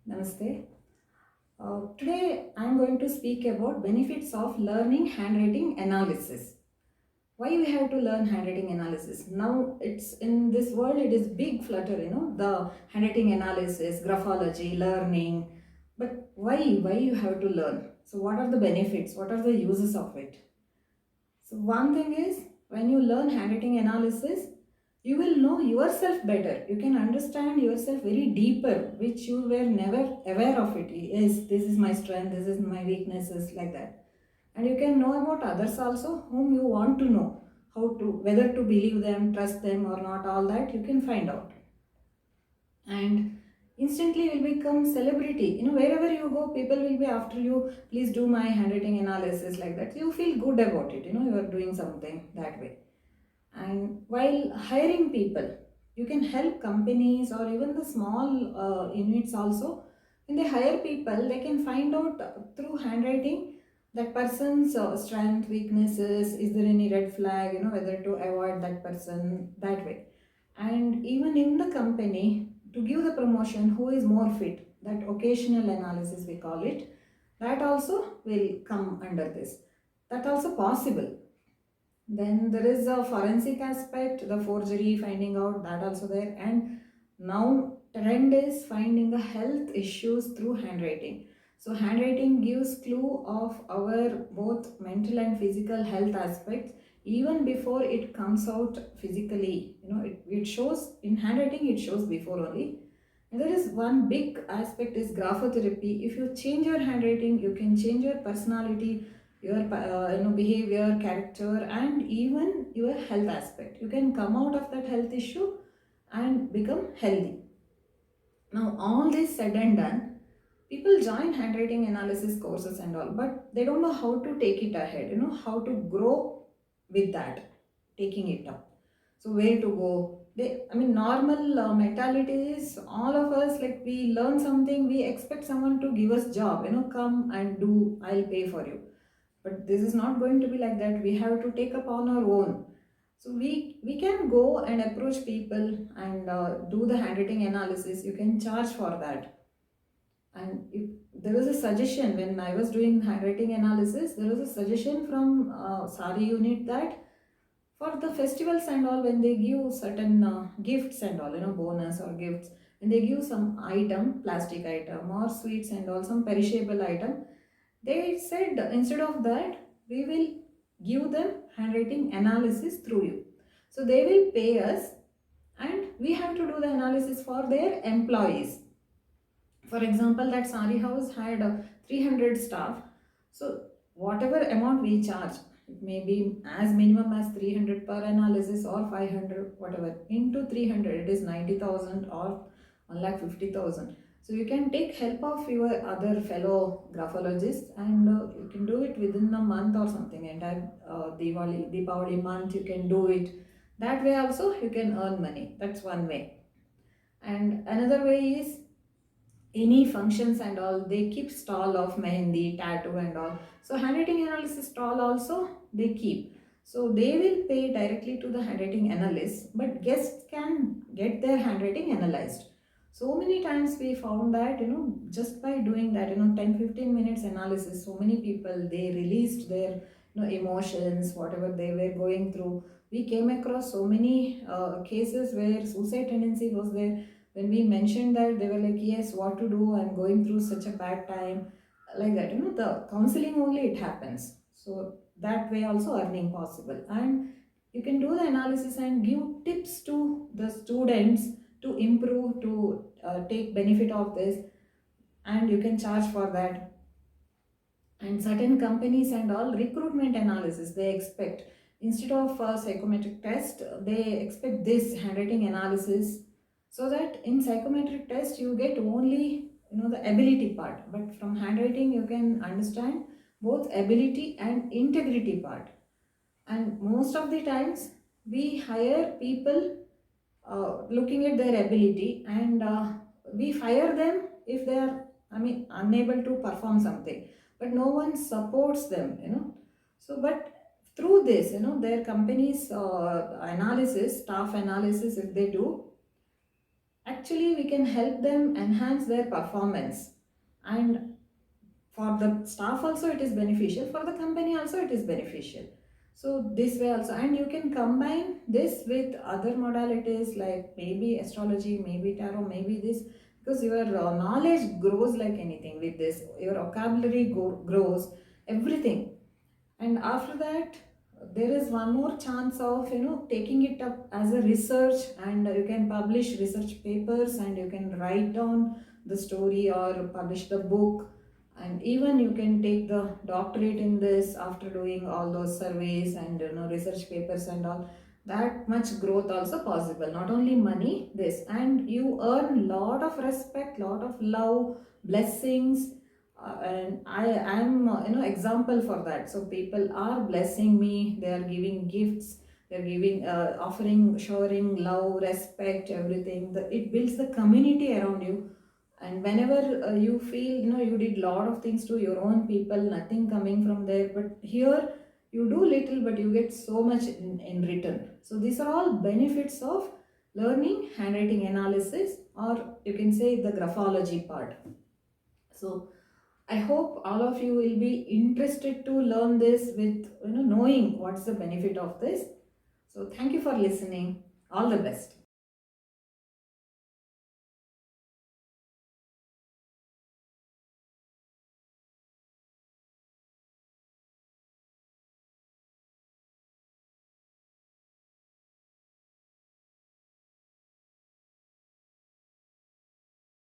Namaste. Today I am going to speak about benefits of learning handwriting analysis. Why we have to learn handwriting analysis? Now it's in this world it is big flutter, the handwriting analysis, graphology, learning. But why? Why you have to learn? So what are the benefits? What are the uses of it? So one thing is when you learn handwriting analysis, you will know yourself better. You can understand yourself very deeper, which you were never aware of it. Yes, this is my strength, this is my weaknesses, like that. And you can know about others also whom you want to know. How to, whether to believe them, trust them or not, all that you can find out. And instantly will become celebrity. Wherever you go, people will be after you, please do my handwriting analysis, like that. You feel good about it, you are doing something that way. And while hiring people, you can help companies or even the small units also. When they hire people, they can find out through handwriting that person's strength, weaknesses, is there any red flag, whether to avoid that person, that way. And even in the company, to give the promotion, who is more fit, that occasional analysis we call it, that also will come under this. That also possible. Then there is a forensic aspect, the forgery, finding out that also there. And now trend is finding the health issues through handwriting. So handwriting gives clue of our both mental and physical health aspects even before it comes out physically. It shows in handwriting, it shows before only. And there is one big aspect is graphotherapy. If you change your handwriting, you can change your personality, your behavior, character, and even your health aspect. You can come out of that health issue and become healthy. Now all this said and done, people join handwriting analysis courses and all, but they don't know how to take it ahead, how to grow with that, taking it up. So where to go? Normal mentality is all of us, like we learn something, we expect someone to give us job, come and do, I'll pay for you. But this is not going to be like that. We have to take up on our own. So we can go and approach people and do the handwriting analysis. You can charge for that. And if there was a suggestion when I was doing handwriting analysis, there was a suggestion from Sari unit that for the festivals and all, when they give certain gifts and all, bonus or gifts, when they give some item, plastic item or sweets and all, some perishable item, they said instead of that, we will give them handwriting analysis through you. So they will pay us and we have to do the analysis for their employees. For example, that sari house had 300 staff. So whatever amount we charge, it may be as minimum as 300 per analysis or 500, whatever, into 300, it is 90,000 or 1,50,000. So you can take help of your other fellow graphologists and you can do it within a month or something. Entire Deepavali month, you can do it. That way also you can earn money. That's one way. And another way is any functions and all, they keep stall of mehendi, tattoo and all. So handwriting analysis stall also they keep. So they will pay directly to the handwriting analyst, but guests can get their handwriting analyzed. So many times we found that, just by doing that, 10-15 minutes analysis, so many people, they released their, emotions, whatever they were going through. We came across so many cases where suicide tendency was there. When we mentioned that, they were like, yes, what to do, I'm going through such a bad time, like that. The counseling only it happens. So that way also earning possible. And you can do the analysis and give tips to the students to improve, to take benefit of this, and you can charge for that. And certain companies and all, recruitment analysis they expect, instead of a psychometric test, they expect this handwriting analysis. So that in psychometric test you get only, the ability part, but from handwriting you can understand both ability and integrity part. And most of the times we hire people looking at their ability, and we fire them if they are, unable to perform something, but no one supports them. So but through this, their company's analysis, staff analysis, if they do, Actually, we can help them enhance their performance, and for the staff also it is beneficial, for the company also it is beneficial. So this way also, and you can combine this with other modalities like maybe astrology, maybe tarot, maybe this, because your knowledge grows like anything with this, your vocabulary grows, everything. And after that, there is one more chance of taking it up as a research, and you can publish research papers, and you can write down the story or publish the book, and even you can take the doctorate in this after doing all those surveys and research papers and all. That much growth also possible, not only money, this, and you earn lot of respect, lot of love, blessings. And I am example for that. So people are blessing me, they are giving gifts, they're giving offering, showering love, respect, everything. It builds the community around you. And whenever you feel you did lot of things to your own people, nothing coming from there, but here you do little but you get so much in return. So these are all benefits of learning handwriting analysis, or you can say the graphology part. So I hope all of you will be interested to learn this with knowing what's the benefit of this. So thank you for listening. All the best.